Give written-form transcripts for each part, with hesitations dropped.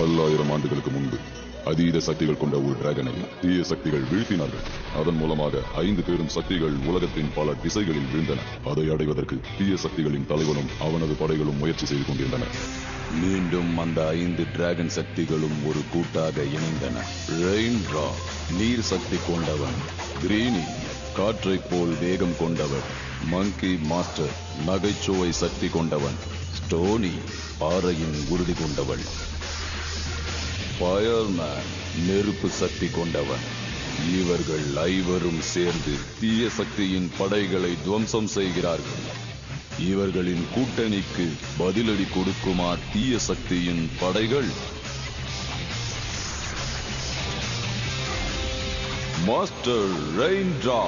பல்லாயிரம் ஆண்டுகளுக்கு முன்பு அதீத சக்திகள் கொண்ட ஒரு டிராகனை தீய சக்திகள் வீழ்த்தினார்கள். அதன் மூலமாக 5 பெரும் சக்திகள் உலகத்தின் பல திசைகளில் வீழ்ந்தன. அதை அடைவதற்கு தீய சக்திகளின் தலைவனும் அவனது படைகளும் முயற்சி செய்து கொண்டிருந்தன. மீண்டும் அந்த 5 டிராகன் சக்திகளும் ஒரு கூட்டாக இணைந்தன. ரெயின்ட்ரா நீர் சக்தி கொண்டவன், கிரீனி காற்றை போல் வேகம் கொண்டவன், மங்கி மாஸ்டர் நகைச்சுவை சக்தி கொண்டவன், ஸ்டோனி பாறையின் உறுதி கொண்டவள், ஃபயர்மேன் நெருப்பு சக்தி கொண்டவன். இவர்கள் ஐவரும் சேர்ந்து தீய சக்தியின் படைகளை துவம்சம் செய்கிறார்கள். இவர்களின் கூட்டணிக்கு பதிலடி கொடுக்குமா தீய சக்தியின் படைகள்? மாஸ்டர் ரெயின்ட்ரா.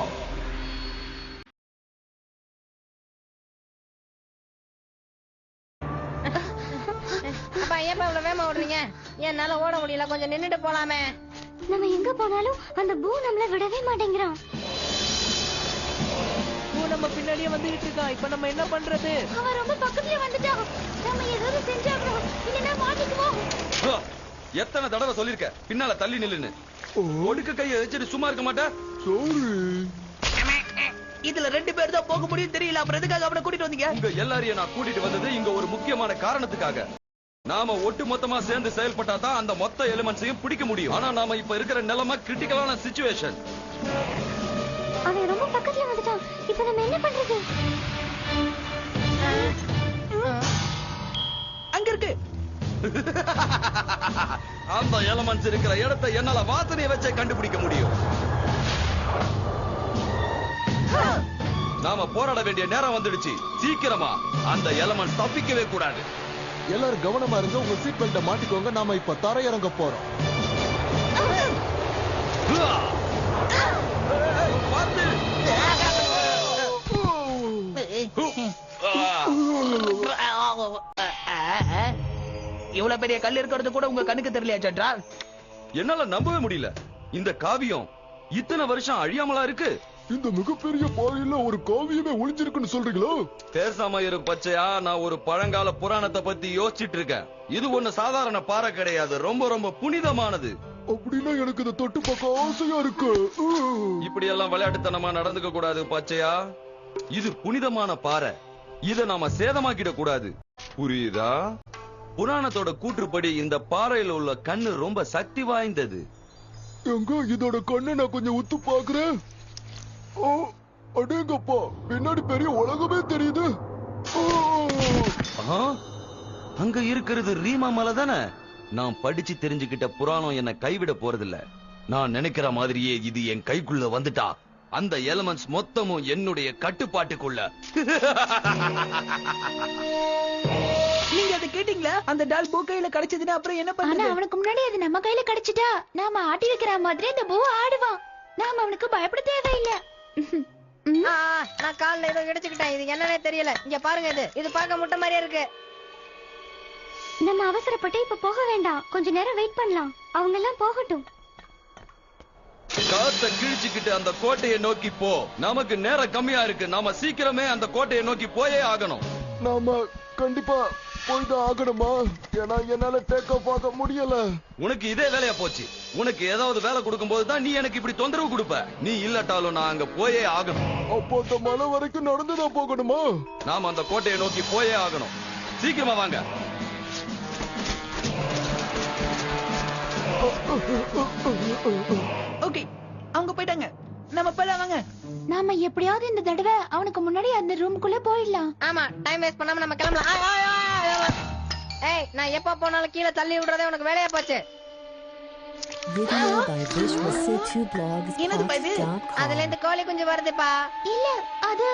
என்னால ஓட முடியல, கொஞ்சம் நின்னுட்டு போலாமே. நம்ம எங்க போனாலும் அந்த பூ நம்மள விடவே மாட்டேங்கிறான். பூ நம்ம பின்னாடியே வந்துட்டு இருக்கா. இப்ப நம்ம என்ன பண்றது? அவன் ரொம்ப பக்கத்துல வந்துட்டான். நம்ம ஏதாவது செஞ்சாகணும், இல்லனா மாட்டிக்குவோம். எத்தனை தடவை சொல்லிருக்க பின்னால தள்ளி நில்லுன்னு. ஒடுக்க கையை வச்சுட்டு சும்மா இருக்க மாட்டா? இதுல 2 பேர் தான் போக முடியும் தெரியல. அப்புறம் எதுக்காக அவனை கூட்டிட்டு வந்தீங்க? உங்க எல்லாரையும் நான் கூட்டிட்டு வந்தது இங்க ஒரு முக்கியமான காரணத்துக்காக. நாம ஒட்டு மொத்தமா சேர்ந்து செயல்பட்டா தான் அந்த மொத்த எலிமெண்ட்ஸையும் பிடிக்க முடியும். ஆனா நாம இப்ப இருக்கிற நிலைமை கிரிட்டிக்கலான சிச்சுவேஷன். அவன் ரொம்ப பக்கத்துல வந்துட்டான். இப்போ நம்ம என்ன பண்றது? அங்க இருக்கு. அந்த எலிமெண்ட்ஸ் இருக்கிற இடத்தை என்னால வாசனையை வச்சே கண்டுபிடிக்க முடியும். நாம போராட வேண்டிய நேரம் வந்துடுச்சு. சீக்கிரமா அந்த எலிமெண்ட்ஸ் தப்பிக்கவே கூடாது. எல்லாரும் கவனமா இருங்க. உங்க சீட் பெல்ட்ட மாட்டிக்கோங்க. நாம இப்ப தரையிறங்க போறோம். இவ்வளவு பெரிய கல் இருக்கிறது கூட உங்க கண்ணுக்கு தெரியலையா சென்றால்? என்னால நம்பவே முடியல. இந்த காவியம் இத்தனை வருஷம் அழியாமலா இருக்கு. இந்த மிகப்பெரிய பாறையில ஒரு காவியமே ஒளிஞ்சிருக்குன்னு சொல்றீங்களா? பேசாம இரு பச்சையா. நான் ஒரு பழங்கால புராணத்தை பத்தி யோசிச்சுட்டு இருக்கேன். இது ஒண்ணு சாதாரண பாறை கிடையாது, ரொம்ப ரொம்ப புனிதமானது. அப்படின்னா எனக்கு இதை தொட்டு பார்க்க ஆசையா இருக்கு. இப்படி எல்லாம் விளையாட்டுத்தனமா நடந்துக்க கூடாது பச்சையா. இது புனிதமான பாறை. இத நாம சேதமாக்கிட கூடாது, புரியுதா? புராணத்தோட கூற்றுப்படி இந்த பாறையில உள்ள கண்ணு ரொம்ப சக்தி வாய்ந்தது. எங்க இதோட கண்ணை நான் கொஞ்சம் உத்து பாக்குறேன். அடேங்கப்பா, பின்னாடி பெரிய உலகமே தெரியுது. அங்க இருக்கிறது ரீமா மலை தானே? நான் படிச்சு தெரிஞ்சுக்கிட்ட புராணம் என்ன கைவிட போறதில்ல. நான் நினைக்கிற மாதிரியே இது என் கைக்குள்ள வந்துட்டா அந்த எலிமெண்ட்ஸ் மொத்தமும் என்னுடைய கட்டுப்பாட்டுக்குள்ள. நீங்க அதை கேட்டீங்களா? அந்த டால் பூ கையில கிடைச்சதுன்னா அப்புறம் என்ன ஆனா பண்ண? அவனுக்கு முன்னாடி அது நம்ம கையில கிடைச்சிட்டா நாம ஆட்டி வைக்கிற மாதிரி அந்த பூ ஆடுவான். நாம அவனுக்கு பயப்பட தேவையில்லை. நான் கால்ல ஏதோ இடிச்சுக்கிட்டேன். இது என்னன்னே தெரியல. இங்க பாருங்க, இது பார்க்க முட்டை மாதிரியே இருக்கு. நம்ம அவசரப்பட்டு இப்ப போக வேண்டாம். கொஞ்ச நேரம் வெயிட் பண்ணலாம். அவங்க எல்லாம் போகட்டும். காத்த கிழிச்சுக்கிட்டு அந்த கோட்டையை நோக்கி போ. நமக்கு நேரம் கம்மியா இருக்கு. நாம சீக்கிரமே அந்த கோட்டையை நோக்கி போயே ஆகணும். நாம கண்டிப்பா போய்தான் ஆகணுமா? ஏன்னா என்னால டேக் ஆஃப் ஆக முடியல. உனக்கு இதே வேலையா போச்சு. உனக்கு ஏதாவது வேலை கொடுக்கும் போதுதான் நீ எனக்கு இப்படி தொந்தரவு கொடுப்ப. நீ இல்லட்டாலும் நான் அங்க போயே ஆகணும். அப்போ அந்த மலை வரைக்கும் நடந்துதான் போகணுமா? நாம அந்த கோட்டையை நோக்கி போயே ஆகணும். சீக்கிரமா வாங்க. ஓகே, அவங்க போயிட்டாங்க. நம்ம போலாம் வாங்க. நாம எப்படியாவது இந்த தடவை அவனுக்கு முன்னாடி அந்த ரூமுக்குள்ள போயிடலாம். ஆமா, டைம் வேஸ்ட் பண்ணாம நம்ம கிளம்பலாம். ஏய், நான் எப்ப போனாலும் கீழே தள்ளி விடுறதே உனக்கு வேலையா போச்சு. அதுல இருந்து கோழி குஞ்சு வருதுப்பா. இல்ல, அது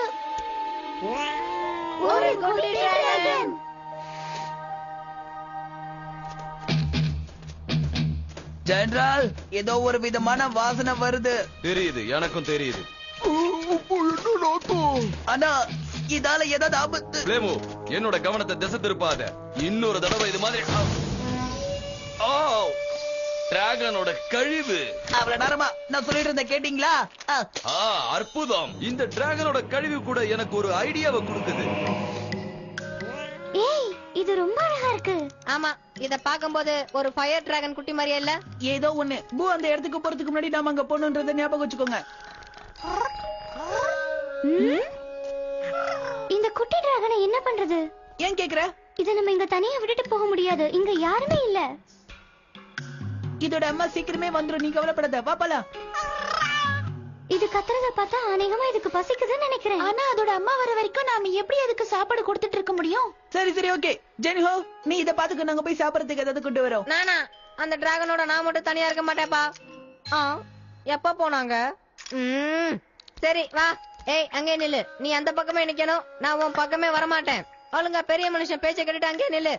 ஒரு குட்டி டிராகன். ஜெனரல், ஏதோ ஒரு விதமான வாசனை வருது. தெரியுது, எனக்கும் தெரியுது. ஆனா இதால ஏதாவது ஆபத்து? பிளேமோ, என்னோட கவனத்தை திசை திருப்பாத. இன்னொரு தடவை இது மாதிரி. டிராகனோட கழிவு. அவ்வளவு நேரமா நான் சொல்லிட்டு இருந்த கேட்டீங்களா? அற்புதம். இந்த டிராகனோட கழிவு கூட எனக்கு ஒரு ஐடியாவை கொடுக்குது. ஏய், இது ரொம்ப அழகா இருக்கு. ஆமா, இத பாக்கும்போது ஒரு ஃபயர் டிராகன் குட்டி மாதிரியே இல்ல? ஏதோ ஒண்ணு. பூ அந்த இடத்துக்கு போறதுக்கு முன்னாடி நாம அங்க போகணுன்றத ஞாபகம் வச்சுக்கோங்க. இந்த குட்டி டிராகனை என்ன பண்றது? ஏன் கேக்குற? இத நம்ம இங்க தனியா விட்டுட்டு போக முடியாது. இங்க யாருமே இல்ல. இதோட அம்மா சீக்கிரமே வந்துரும், நீ கவலைப்படாத. வா போலாம். இது கத்துறத பார்த்தா அநேகமா இதுக்கு பசிக்குதுன்னு நினைக்கிறேன். ஆனா அதோட அம்மா வர வரைக்கும் நாம எப்படி அதுக்கு சாப்பாடு கொடுத்துட்டு இருக்க முடியும்? சரி சரி, ஓகே. ஜெனிஹோ, நீ இத பாத்துக்க, நாங்க போய் சாப்பிடறதுக்கு ஏதாவது கொண்டு வரோம். நானா அந்த டிராகனோட நான் மட்டும் தனியா இருக்க மாட்டேப்பா. எப்ப போனாங்க? சரி வா. ஏய், அங்கே நில்லு. நீ அந்த பக்கமே நிக்கணும், நான் உன் பக்கமே வரமாட்டேன். ஒழுங்கா பெரிய மனுஷன் பேச்ச கேட்டுட்டு அங்கே நில்லு.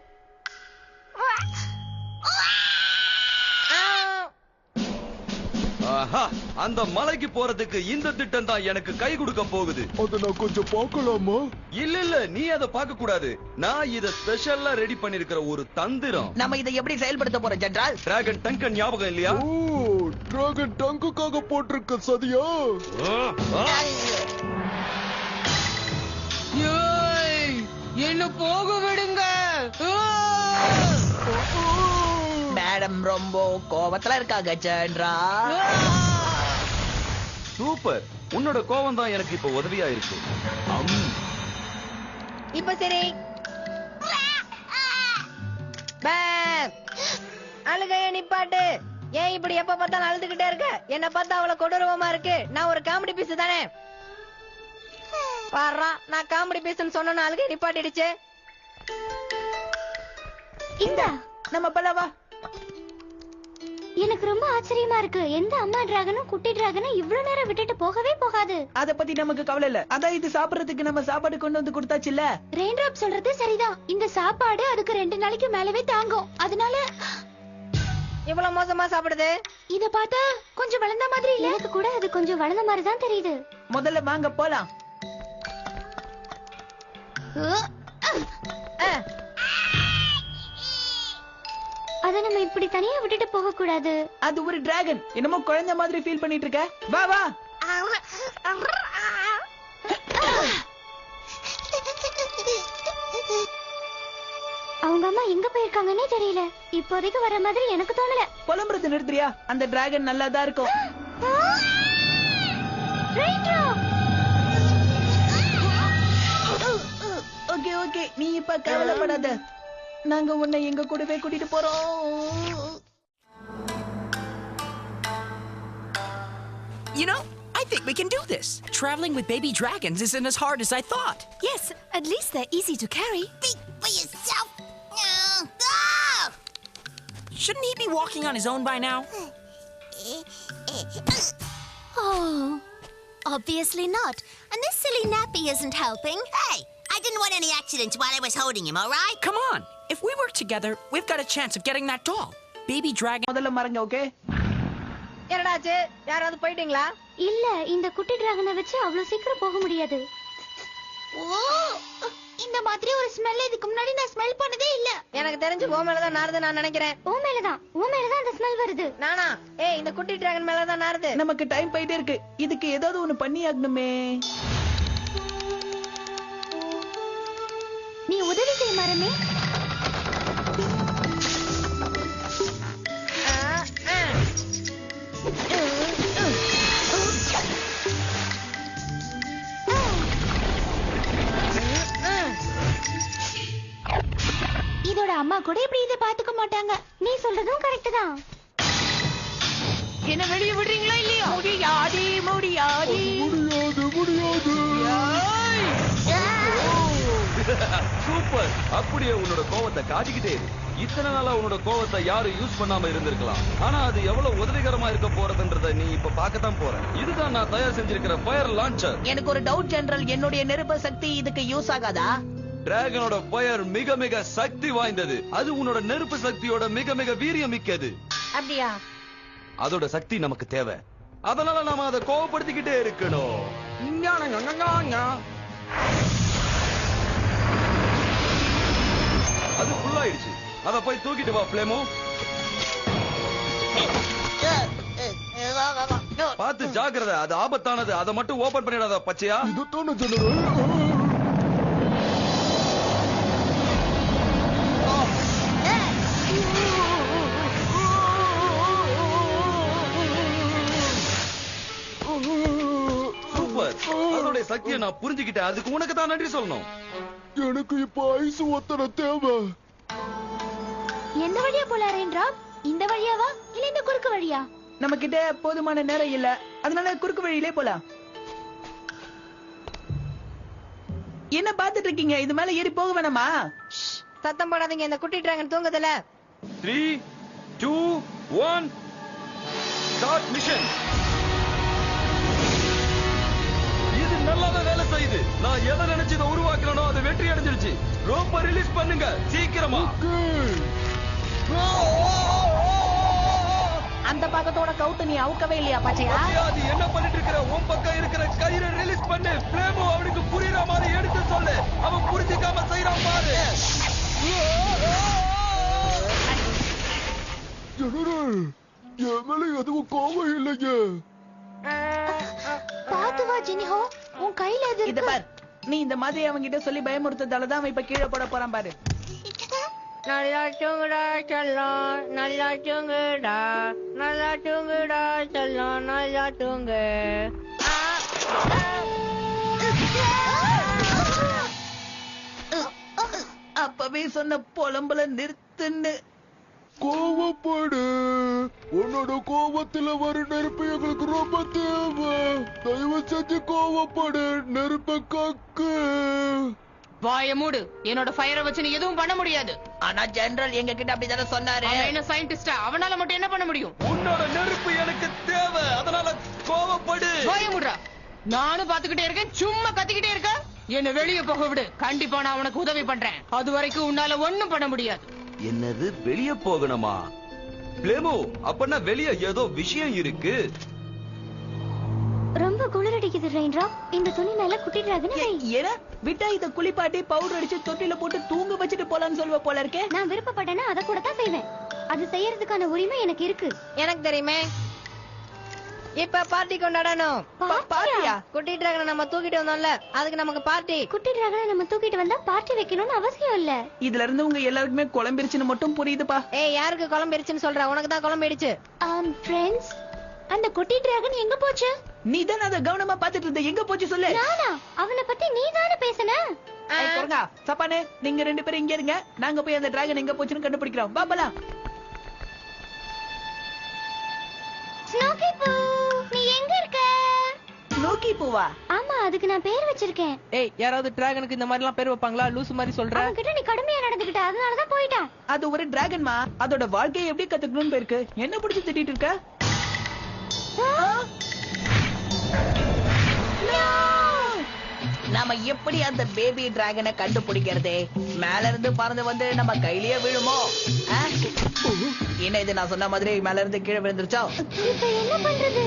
ஆஹா, அந்த மலைக்கு போறதுக்கு இந்த திட்டம் தான் எனக்கு கை கொடுக்க போகுது. அத நான் கொஞ்சம் பார்க்கலாமா? இல்ல நீ அதை பார்க்க கூடாது. நான் இத ஸ்பெஷலா ரெடி பண்ணிருக்கிற ஒரு தந்திரம். நம்ம இதை எப்படி செயல்படுத்த போறோம் ஜெனரல்? டிராகன் டங்கன் ஞாபகம் இல்லையா? ஓ, டிராகன் டங்குக்காக போட்டிருக்க சதியா? என்ன போக விடுங்க. மேடம் ரொம்ப கோவத்துல இருக்காங்க ஜெனரல். சூப்பர், உன்னோட கோவம் தான் எனக்கு இப்ப உதவியா இருக்கு. இப்ப சரி. அழுகைய நிப்பாட்டு. ஏன் இப்படி எப்ப பார்த்தாலும் அழுதுகிட்டே இருக்க? என்ன பார்த்தா அவ்வளவு கொடூரமா இருக்கு. நான் ஒரு காமெடி பீஸ் தானே. வர்றா, நான் காமெடி பீஸ்னு சொன்ன அழுகை நிப்பாட்டிடுச்சு. இந்த நம்ம போலாம், வா. எனக்கு ரொம்ப ஆச்சரியமா இருக்கு. எந்த அம்மா டிராகனும் குட்டி டிராகனும் இவ்வளவு நேரம் விட்டுட்டு போகவே போகாது. அத பத்தி நமக்கு கவலை இல்ல. அதான் இது சாப்பிடறதுக்கு நம்ம சாப்பாடு கொண்டு வந்து கொடுத்தாச்சுல்ல. ரெயின்ட்ராப் சொல்றது சரிதான். இந்த சாப்பாடு அதுக்கு 2 நாளைக்கு மேலவே தாங்கும். அதனால இவ்வளவு மோசமா சாப்பிடுது. இத பார்த்தா கொஞ்சம் வளர்ந்த மாதிரி இல்ல? எனக்கு கூட அது கொஞ்சம் வளர்ந்த மாதிரி தான் தெரியுது. முதல்ல வாங்க போலாம். அத நம்ம இப்படி தனியா விட்டுட்டு போக கூடாது. அது ஒரு டிராகன். என்னமோ குழந்தை மாதிரி ஃபீல் பண்ணிட்டு இருக்க. வா வா. அவங்க அம்மா எங்க போயிருக்காங்கன்னே தெரியல. இப்போதைக்கு வர மாதிரி எனக்கு தோணல. புலம்புறது நிறுத்துறியா? அந்த டிராகன் நல்லா தான் இருக்கும். ஓகே ஓகே, நீ இப்ப கவலைப்படாத. நாங்க உன்னை எங்க கூடவே கூட்டிட்டு போறோம். You know, I think we can do this. Traveling with baby dragons isn't as hard as I thought. Yes, at least they're easy to carry. Speak for yourself. Shouldn't he be walking on his own by now? Oh, obviously not. And this silly nappy isn't helping. Hey, I didn't want any accidents while I was holding him, all right? Come on. If we work together, we've got a chance of getting that doll. Baby dragon. முதல்ல மறங்க. Okay, என்னடாச்சு? யாராவது போயிட்டீங்களா? இல்ல, இந்த குட்டி டிராகனை வச்சு அவ்வளவு சீக்கிரம் போக முடியாது. இந்த மாதிரி ஒரு ஸ்மெல் இதுக்கு முன்னாடி நான் ஸ்மெல் பண்ணதே இல்ல. எனக்கு தெரிஞ்சு ஓ மேலதான் நாறுது நான் நினைக்கிறேன். ஓ மேலதான் அந்த ஸ்மெல் வருது. நானா? ஏய், இந்த குட்டி டிராகன் மேலதான் நாறுது. நமக்கு டைம் போயிட்டே இருக்கு. இதுக்கு ஏதாவது ஒண்ணு பண்ணி ஆகணுமே. நீ உதவி செய் மரமே. இதோட அம்மா கூட இப்படி இதை பாத்துக்க மாட்டாங்க. நீ சொல்றதும் கரெக்ட் தான். என்ன வெளிய விடுறீங்களா இல்லையா? முடியாது முடியாது முடியாது. சூப்பர், அப்படியே உன்னோட கோவத்தை காட்டிக்கிட்டே இரு. இத்தனை நாளா உன்னோட கோவத்தை யாரும் யூஸ் பண்ணாம இருந்திருக்கலாம். ஆனா அது எவ்வளவு உதவிகரமா இருக்க போறதுன்றத நீ இப்ப பார்க்கத்தான் போற. இதுதான் நான் தயார் செஞ்சிருக்கிற ஃபயர் லான்ச்சர். எனக்கு ஒரு டவுட் ஜெனரல். என்னுடைய நெருப்பு சக்தி இதுக்கு யூஸ் ஆகாதா? டிராகனோட ஃபயர் மிக மிக சக்தி வாய்ந்தது. அது உன்னோட நெருப்பு சக்தியோட மிக மிக வீரியம் மிக்கது. அப்படியா? அதோட சக்தி நமக்கு தேவை. அதனால நாம அதை கோவப்படுத்திக்கிட்டே இருக்கணும். அது ஃபுல் ஆயிடுச்சு. அத போய் தூக்கிட்டு வா ஃப்ளேமோ. பார்த்து ஜாக்கிரதை, அது ஆபத்தானது. அதை மட்டும் ஓபன் பண்ணிடாத பச்சையா. இதுதான ஜெனரல். சக்தியை நான் புரிஞ்சுக்கிட்டேன். அதுக்கு உனக்கு தான் நன்றி சொல்லணும். எனக்கு இப்ப ஐஸ் ஒத்தனை தேவை. எந்த வழியா போலாம் ரெயின்ட்ரா? இந்த வழியாவா இல்ல இந்த குறுக்கு வழியா? நம்ம கிட்ட போதுமான நேரம் இல்ல, அதனால குறுக்கு வழியிலே போலாம். என்ன பாத்துட்டு இருக்கீங்க? இது மேல ஏறி போக வேணாமா? சத்தம் போடாதீங்க, இந்த குட்டி டிராகன் தூங்குதுல. 3, 2, 1 start mission. இது நல்லாவே வேலை செய்யுது. நான் எதை நினைச்சு இதை உருவாக்குறேனோ அது வெற்றி அடைஞ்சிருச்சு. ரொம்ப ரிலீஸ் பண்ணுங்க சீக்கிரமா. அந்த பக்கத்தோட கவுத்து நீ அவுக்கவே இல்லையா பச்சையா? அது என்ன பண்ணிட்டு இருக்கிற? உன் பக்கம் இருக்கிற கயிறை ரிலீஸ் பண்ணு. ஃப்ளேமோ அவனுக்கு புரியுற மாதிரி எடுத்து சொல்லு. அவன் புரிஞ்சுக்காம செய்யறான் பாரு. ஜெனரல், என் மேல எதுவும் கோவம் இல்லைங்க. பாத்து வா ஜினிஹோ, உன் கையில அது இத இருக்கு. பார், நீ இந்த மாதிரி அவங்க கிட்ட சொல்லி பயமுறுத்ததாலதான் அவன் இப்ப கீழே போட போறான் பாரு. நல்லா தூங்குடா செல்லம், நல்லா தூங்குடா, நல்லா தூங்குடா செல்லம், நல்லா தூங்கு. அப்பவே சொன்ன புலம்பல நிறுத்துன்னு. கோவப்படு. உன்னோட கோவத்துல வர நெருப்பு எங்களுக்கு ரொம்ப தேவை. தயவு செஞ்சு கோவப்படு. நெருப்ப கக்கு. வாய மூடு. என்னோட ஃபயரை வச்சு நீ எதுவும் பண்ண முடியாது. ஆனா ஜெனரல் எங்க கிட்ட அப்படிதானே சொன்னாரு. அவன் என்ன சயின்டிஸ்டா? அவனால மட்டும் என்ன பண்ண முடியும்? உன்னோட நெருப்பு எனக்கு தேவை. அதனால கோவப்படு. வாய மூடுறா. நானும் பாத்துக்கிட்டே இருக்கேன், சும்மா கத்திக்கிட்டே இருக்க. என்ன வெளியே போக விடு. கண்டிப்பா நான் உனக்கு உதவி பண்றேன். அது வரைக்கும் உன்னால ஒண்ணும் பண்ண முடியாது. என்னது வெளிய போகணுமா? ஃப்ளேமோ, அப்பனா வெளிய ஏதோ விஷயம் இருக்கு. ரொம்ப குளிரடிக்குது ரெயின்ட்ரா. இந்த துணி மேல குட்டி டிராகன் வை. ஏன்னா விட்டா இத குளிப்பாட்டி பவுடர் அடிச்சு தொட்டில போட்டு தூங்க வச்சுட்டு போலான்னு சொல்லுவ போல இருக்கே. நான் விருப்பப்பட்டேன்னா அதை கூட தான் செய்வேன். அது செய்யறதுக்கான உரிமை எனக்கு இருக்கு. எனக்கு தெரியுமே. இப்ப பார்ட்டி கொண்டாடணும். பாத்தியா? குட்டி டிராகனை நம்ம தூக்கிட்டு வந்தோம்ல, அதுக்கு நமக்கு பார்ட்டி. குட்டி டிராகனை நம்ம தூக்கிட்டு வந்தா பார்ட்டி வைக்கணும்னு அவசியம் இல்ல. இதுல இருந்து உங்க எல்லாருக்குமே குழம்பிருச்சுன்னு மட்டும் புரியுதுப்பா. ஏய், யாருக்கு குழம்பிருச்சுன்னு சொல்ற? உனக்கு தான் குழம்பிடுச்சு. ஃப்ரெண்ட்ஸ், அந்த குட்டி டிராகன் எங்க போச்சு? நீ தானே அதை கவனமா பாத்துட்டு இருந்த. எங்க போச்சு சொல்லு. நானா? அவனை பத்தி நீ தானே பேசுன. சப்பானே, நீங்க 2 பேரும் இங்க இருங்க. நாங்க போய் அந்த டிராகன் எங்க போச்சுன்னு கண்டுபிடிக்கிறோம். பாப்பலா. ஸ்னோக்கி பூ, நீ எங்க இருக்க? ஸ்னோக்கி பூவா? ஆமா, அதுக்கு நான் பேர் வச்சிருக்கேன். ஏய், யாராவது டிராகனுக்கு இந்த மாதிரி எல்லாம் பேர் வைப்பாங்களா? லூசு மாதிரி சொல்ற. அவன் கிட்ட நீ கடுமையா நடந்துக்கிட்ட, அதனாலதான் போயிட்டான். அது ஒரு டிராகன்மா. அதோட வாழ்க்கையை எப்படி கத்துக்கணும்னு போயிருக்கு. என்ன பிடிச்சு திட்டிட்டு இருக்க? நாம எப்படி அந்த பேபி டிராகனை கண்டுபிடிக்கிறது? மேல இருந்து பறந்து வந்து நம்ம கையிலேயே விழுமோ? என்ன இது நான் சொன்ன மாதிரி மேல இருந்து கீழே விழுந்துருச்சோ? இப்ப என்ன பண்றது?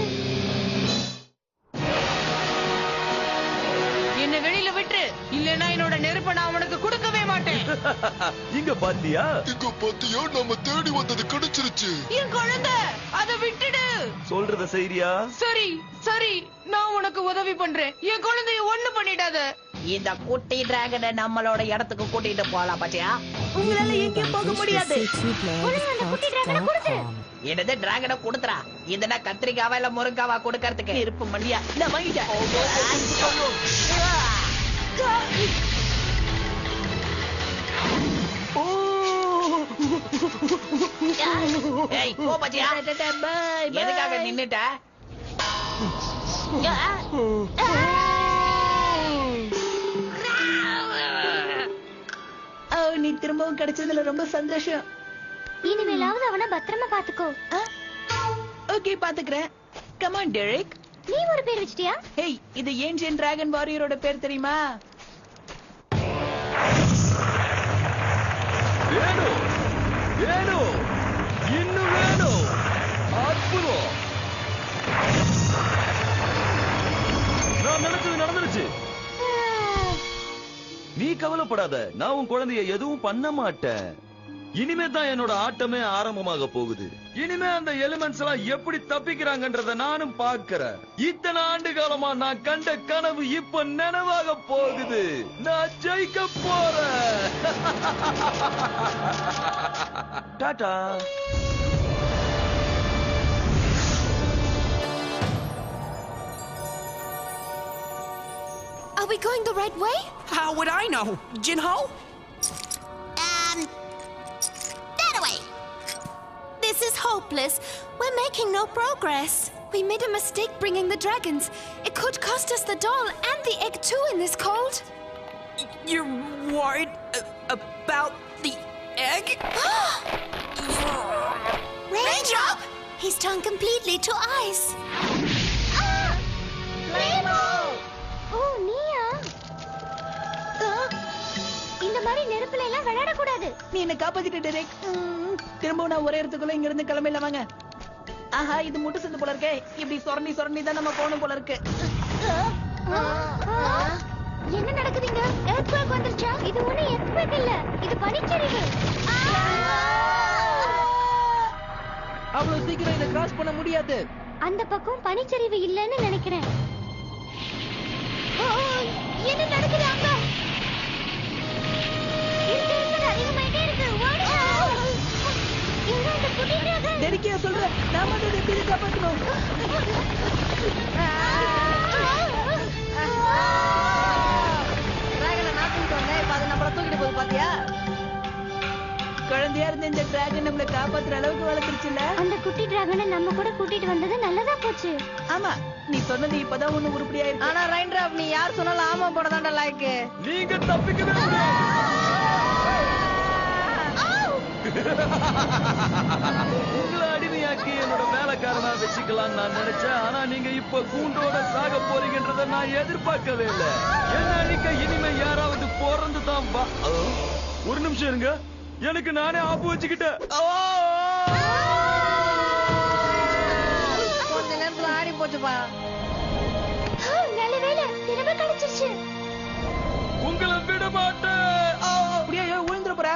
என்ன வெளியில விட்டு, இல்லன்னா என்னோட நெருப்பை நான் உனக்கு கொடுக்கவே மாட்டேன். இங்க பாத்தியா? இங்க பாத்தியா? நம்ம தேடி வந்தது கிடைச்சிருச்சு. என் குழந்தை, அதை விட்டுடு. சொல்றத செய்றியா? சரி சரி, நான் உனக்கு உதவி பண்றேன். என் குழந்தைய ஒண்ணு பண்ணிடாத. இந்த குட்டி டிராகனை நம்மளோட இடத்துக்கு கூட்டிட்டு போலாம் பாத்தியா? உங்களால எங்கேயும் போக முடியாது. அந்த குட்டி டிராகனை கொடுத்து. என்னது டிராகனை கொடுத்துறா? இதுனா கத்திரிக்காவா இல்ல முருங்காவா கொடுக்கறதுக்கு? இருப்பு மணியா நான் வாங்கிட்டேன். ஏய், போ பாத்தியா? எதுக்காக நின்னுட்ட? நீ திரும்பவும் கிடைச்சதுல ரொம்ப சந்தோஷம். இனிமேலாவது அவனை பத்திரமா பாத்துக்கோ. ஓகே, பாத்துக்கிறேன். Come on Derek. நீ ஒரு பேர் வச்சிட்டியா? ஹேய், இது ஏன்ஷியன்ட் டிராகன் வாரியரோட பேர் தெரியுமா? வேணும் வேணும் இன்னும் வேணும். அற்புதம். நான் நினைச்சது நடந்துருச்சு. நீ கவலைப்படாத. நான் உன் குழந்தைய எதுவும் பண்ண மாட்டேன். இனிமே தான் என்னோட ஆட்டமே ஆரம்பமாக போகுது. இனிமே அந்த எலிமெண்ட்ஸ் எல்லாம் எப்படி தப்பிக்கிறாங்கன்றத நானும் பார்க்கிறேன். இத்தனை ஆண்டு காலமா நான் கண்ட கனவு இப்ப நினைவாக போகுது. நான் ஜெயிக்க போறேன். Tata. we going the right way? How would I know? Jinho? That away. This is hopeless. We're making no progress. We made a mistake bringing the dragons. It could cost us the doll and the egg too in this cold. You're worried about the egg? Raindrop! He's turned completely to ice. ஓ நீயா? இந்த மாதிரி நெருப்புல எல்லாம் விளையாட கூடாது. நீ என்ன காப்பாத்திட்ட Derek. திரும்ப நான் ஒரே இடத்துக்குள்ள இங்க இருந்து கிளம்பிடல வாங்க. ஆஹா இது முட்டு சந்து போல இருக்கே. இப்படி சொரண்டி தான் நம்ம போகணும் போல இருக்கு. என்ன நடக்குதுங்க? எர்த்குவேக் வந்துருச்சா? இது ஒண்ணு எர்த்குவேக் இல்ல. இது பனிச்சரிவு. அவ்வளவு சீக்கிரம் இதை கிராஸ் பண்ண முடியாது. அந்த பக்கம் பனிச்சரிவு இல்லன்னு நினைக்கிறேன். என்ன நடக்குது அங்க? இருக்கிறது அதிகமாயிட்டே இருக்கு. ஓடுங்க. எங்க அந்த குட்டி டிராகன்? டெரெக்கியா சொல்ற நாம அதை எப்படி காப்பாத்தணும்? டிராகனை நாட்டுக்கு வந்தேன். இப்ப அது நம்மள தூக்கிட்டு போகுது பாத்தியா? குழந்தையா இருந்த இந்த டிராகன் நம்மள காப்பாத்துற அளவுக்கு வளர்ந்துருச்சுல்ல. அந்த குட்டி டிராகனை நம்ம கூட கூட்டிட்டு வந்தது நல்லதா போச்சு. ஆமா நீ சொன்னது இப்பதான் ஒண்ணு உருப்படியா இருக்கு. ஆனா ரெயின்ட்ராப் நீ யார் சொன்னாலும் ஆமா போடதாண்டா லாய்க்கு. நீங்க தப்பிக்கவே முடியாது. உங்களை அடிமையாக்கி என்னோட வேலைக்காரனா வச்சுக்கலாம் நான் நினைச்சேன். ஆனா நீங்க இப்ப கூண்டோட சாக போறீங்கன்றத நான் எதிர்பார்க்கவே இல்லை. என்ன அன்னைக்கு இனிமே யாராவது பிறந்து தான் ஒரு நிமிஷம் இருங்க. எனக்கு நானே ஆப்பு வச்சுக்கிட்டேன். கொஞ்ச நேரத்துல ஆடி போச்சுப்பா. நல்ல வேளை திரும்ப கிடைச்சிருச்சு. உங்களை விட மாட்டேன். அப்படியே விழுந்துற போறா.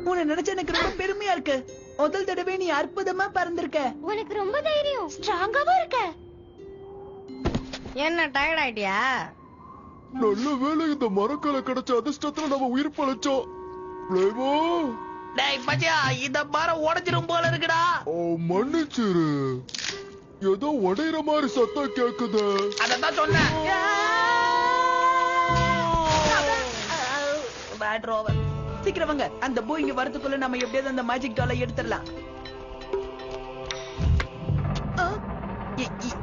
உன்னை நினைச்ச எனக்கு ரொம்ப பெருமையா இருக்கு. முதல் தடவை நீ அற்புதமா பறந்திருக்க. உனக்கு ரொம்ப தைரியம். ஸ்ட்ராங்காவும் இருக்க. என்ன டயர்ட் ஆயிட்டியா? நல்ல வேளை இந்த மரக்கலை கிடைச்ச அதிர்ஷ்டத்துல நம்ம உயிர் பழைச்சோம். டேய் பச்சா இந்த மரம் உடைஞ்சிரும் போல இருக்குடா. மன்னிச்சிரு. ஏதோ உடையிற மாதிரி சத்தம் கேக்குது. அதான் சொன்னேன். பேட் ரோவர். சீக்கிரம் வாங்க. அந்த பூ இங்க வரதுக்குள்ள நம்ம எப்படியாவது அந்த மேஜிக் டாலை எடுத்துடலாம்.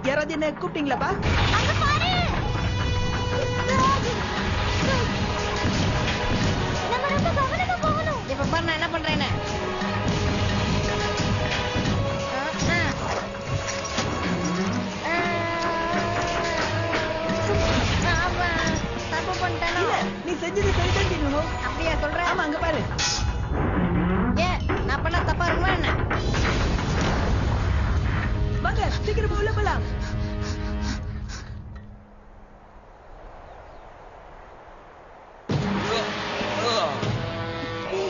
யாராவது என்ன கூப்பிட்டீங்களாப்பா? அங்க பாரு. நம்ம ரொம்ப கவனமா போகணும். இப்ப பாரு நான் என்ன பண்றேன்னு. தப்பு பண்ணிட்டேனோ? நீ செஞ்சது சரிதான் செய்யணும். அப்படியா சொல்ற? ஆமா அங்க பாரு. ஏன் நான் பண்ண தப்பா இருக்குமா என்ன? வாங்க சீக்கிரமா உள்ள போலாம்.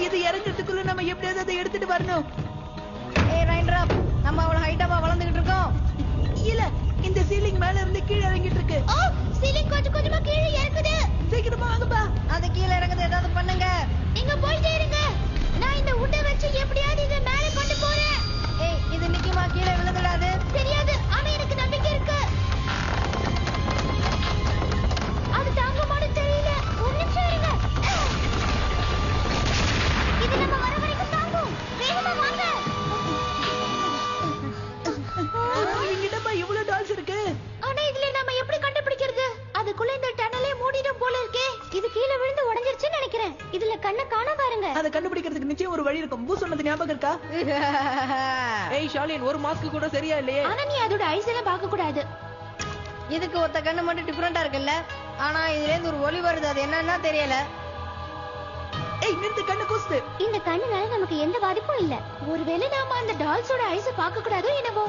இது இறங்கிறதுக்குள்ள நம்ம எப்படியாவது அதை எடுத்துட்டு வரணும். ஏய் ரெயின்ட்ராப் நம்ம அவ்வளவு ஹைட்டாவா வளர்ந்துகிட்டு இருக்கோம். இல்ல இந்த சீலிங் மேல இருந்து கீழே இறங்கிட்டு இருக்கு. சீலிங் கொஞ்சமா கீழே இறங்குது. சீக்கிரமா வாங்கப்பா. அது கீழே இறங்குது. ஏதாவது பண்ணுங்க. நீங்க போயிட்டே இருங்க. நான் இந்த உட்டை வச்சு எப்படியாவது இதை மேலே கொண்டு போறேன். ஏய் இது நிக்குமா? கீழே விழுந்துடாது. தெரியாது ஆனா எனக்கு நம்பிக்கை இருக்கு. அது தாங்குமான்னு தெரியல. ஒரு நிமிஷம் இருங்க. இது நம்ம வர வரைக்கும் தாங்கும். வேகமா வாங்க. இங்கிட்டப்பா இவ்வளவு டால்ஸ் இருக்கு. ஆனா இதுல நம்ம எப்படி கண்டுபிடிக்கிறது? அதுக்குள்ள இந்த டனலே மூடிடும் போல இருக்கே. இது கீழே விழுந்து உடைஞ்சிருச்சுன்னு நினைக்கிறேன். இதுல கண்ணை காண பாருங்க. அதை கண்டுபிடிக்கிறதுக்கு நிச்சயம் ஒரு வழி இருக்கும். பூ சொன்னது ஞாபகம் இருக்கா? ஏய் ஷாலின் ஒரு மாஸ்க் கூட சரியா இல்லையே. ஆனா நீ அதோட ஐஸ் எல்லாம் பார்க்க கூடாது. இதுக்கு ஒத்த கண்ணு மட்டும் டிஃபரெண்டா இருக்குல்ல. ஆனா இதுல இருந்து ஒரு ஒளி வருது. அது என்னன்னா தெரியல. ஏய் நிறுத்து கண்ணு கூசுது. இந்த கண்ணுனால நமக்கு எந்த பாதிப்பும் இல்ல. ஒருவேளை நாம அந்த டால்ஸோட ஐஸ பார்க்க கூடாதோ என்னவோ.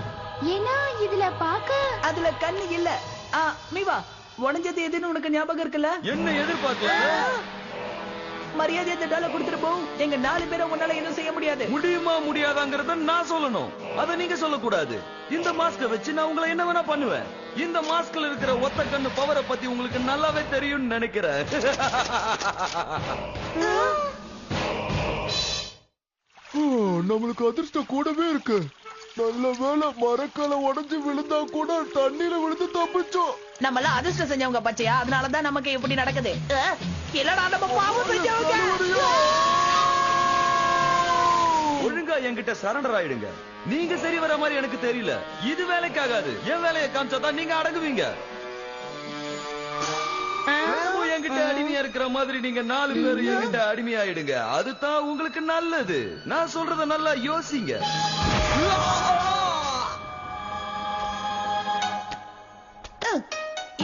ஏன்னா இதுல அதுல கண்ணு இல்ல. மீவா உடைஞ்சது எதுன்னு உனக்கு ஞாபகம் இருக்குல்ல? என்ன எதிர்பார்க்க? மரியாதை இந்த டாலை கொடுத்துட்டு போ. எங்க 4 பேரை உன்னால என்ன செய்ய முடியாது. முடியுமா முடியாதாங்கிறத நான் சொல்லணும். அத நீங்க சொல்லக்கூடாது. இந்த மாஸ்க வச்சு நான் உங்களை என்ன வேணா பண்ணுவேன். இந்த மாஸ்க்ல இருக்கிற ஒத்த கண்ணு பவரை பத்தி உங்களுக்கு நல்லாவே தெரியும்னு நினைக்கிறேன். நம்மளுக்கு அதிர்ஷ்டம் கூடவே இருக்கு. நல்ல வேளை மரக்கால உடைஞ்சு விழுந்தா கூட தண்ணீர விழுந்து தப்பிச்சோம். நம்மளாம் அதிர்ஷ்டம் செஞ்சவங்க பச்சையா, அதனாலதான் நமக்கு இப்படி நடக்குது. இல்லடா நம்ம பாவம் செஞ்சவங்க. ஒழுங்கா என்கிட்ட சரண்டர் ஆயிடுங்க. நீங்க சரி வர மாதிரி எனக்கு தெரியல. இது வேலைக்காகாது. என் வேலையை காமிச்சாதான் நீங்க அடங்குவீங்க. என்கிட்ட அடிமையா இருக்கிற மாதிரி நீங்க 4 பேர் என்கிட்ட அடிமையாயிடுங்க. அதுதான் உங்களுக்கு நல்லது. நான் சொல்றத நல்லா யோசிங்க.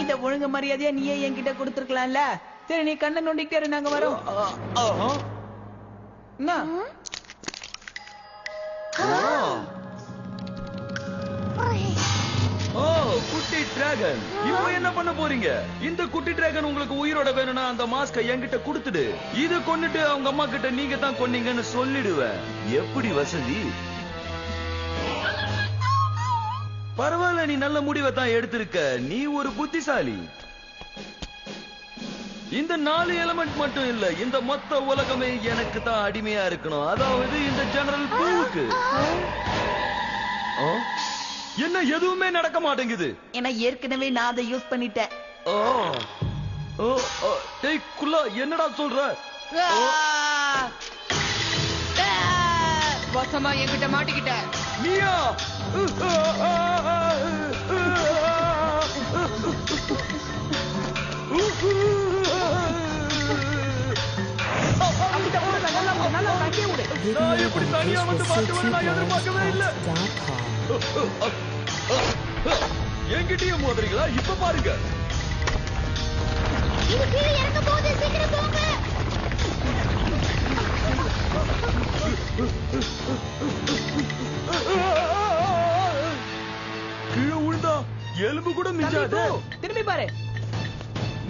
இந்த ஒழுங்கு மரியாதையா நீயே என்கிட்ட கொடுத்துருக்கலாம்ல. சரி நீ கண்ணை நோண்டிக்கிட்டே இரு, நாங்க வரோம். என்ன? ஓ, குட்டி டிராகன். இப்போ என்ன பண்ண போறீங்க? இந்த குட்டி டிராகன் உங்களுக்கு உயிரோட வேணும்னா அந்த மாஸ்கை என்கிட்ட கொடுத்துடு. இது கொன்னுட்டு அவங்க அம்மா கிட்ட நீங்க தான் கொன்னீங்கன்னு சொல்லிடுவேன். எப்படி வசதி? பரவாயில்ல, நீ நல்ல முடிவை தான் எடுத்திருக்க. நீ ஒரு புத்திசாலி. இந்த 4 எலிமெண்ட் மட்டும் இல்ல, இந்த மொத்த உலகமே எனக்கு தான் அடிமையா இருக்கணும். அதாவது இந்த ஜெனரல் பூவுக்கு. என்ன எதுவுமே நடக்க மாட்டேங்குது? ஏன்னா ஏற்கனவே நான் அதை யூஸ் பண்ணிட்டேன். டேய் குல்லா, என்னடா சொல்ற? வசமா என்கிட்ட மாட்டிக்கிட்ட. நீயா? நான் இப்படி தனியா வந்து பார்த்து நான் எதிர்பார்க்கவே இல்ல. என்கிட்டயும் மோதுறீங்களா? இப்ப பாருங்க. இது கீழே இறங்க போகுது, சீக்கிரம் போங்க. கீழே விழுந்தா எலும்பு கூட மிஞ்சாது. திரும்பி பாரு.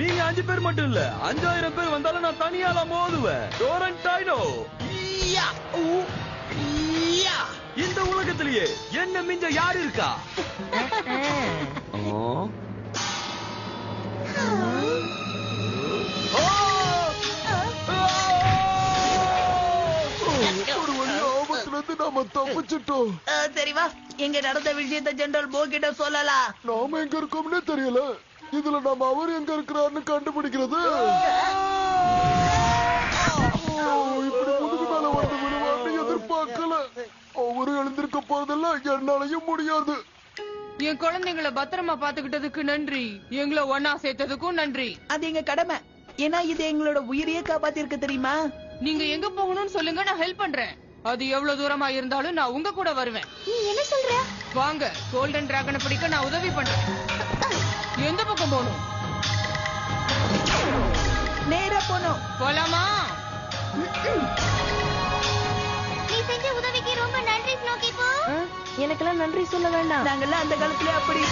நீங்க 5 பேர் மட்டும் இல்ல, 5000 பேர் வந்தாலும் நான் தனியால மோதுவேன். டோரன்டைனோ. இந்த உலகத்திலேயே என்ன மிஞ்ச யாரு இருக்கா? ஒரு வழி ஆபத்துல இருந்து நாம தப்பிச்சிட்டோம். சரி வா, எங்க நடந்த விஷயத்தை ஜெனரல் போ கிட்ட சொல்லலாம். நாம எங்க இருக்கோம்னே தெரியல. இதுல நாம அவர் எங்க இருக்கிறாருன்னு கண்டுபிடிக்கிறது. இப்படி முதுகு மேல வந்து விழுவான்னு எதிர்பார்க்கல. அவரு எழுந்திருக்க போறதெல்லாம் என்னாலையும் முடியாது. என் குழந்தைங்களை பத்திரமா பாத்துக்கிட்டதுக்கு நன்றி. எங்களை ஒன்னா சேர்த்ததுக்கும் நன்றி. அது எங்க கடமை. ஏன்னா இது எங்களோட உயிரையே காப்பாத்தி இருக்கு தெரியுமா? நீங்க எங்க போகணும்னு சொல்லுங்க, நான் ஹெல்ப் பண்றேன். அது எவ்வளவு தூரமா இருந்தாலும் நான் உங்க கூட வருவேன். நீ என்ன சொல்ற? வாங்க, கோல்டன் டிராகனை பிடிக்க நான் உதவி பண்றேன். எந்த பக்கம் போகணும்? நேரா போனோம். போலாமா? நீ செஞ்ச உதவிக்கு ரொம்ப நன்றி ஸ்னோக்கி போ. எனக்கெல்லாம் நன்றி சொல்ல வேண்டாம். நாங்கெல்லாம் அந்த காலத்துல அப்படி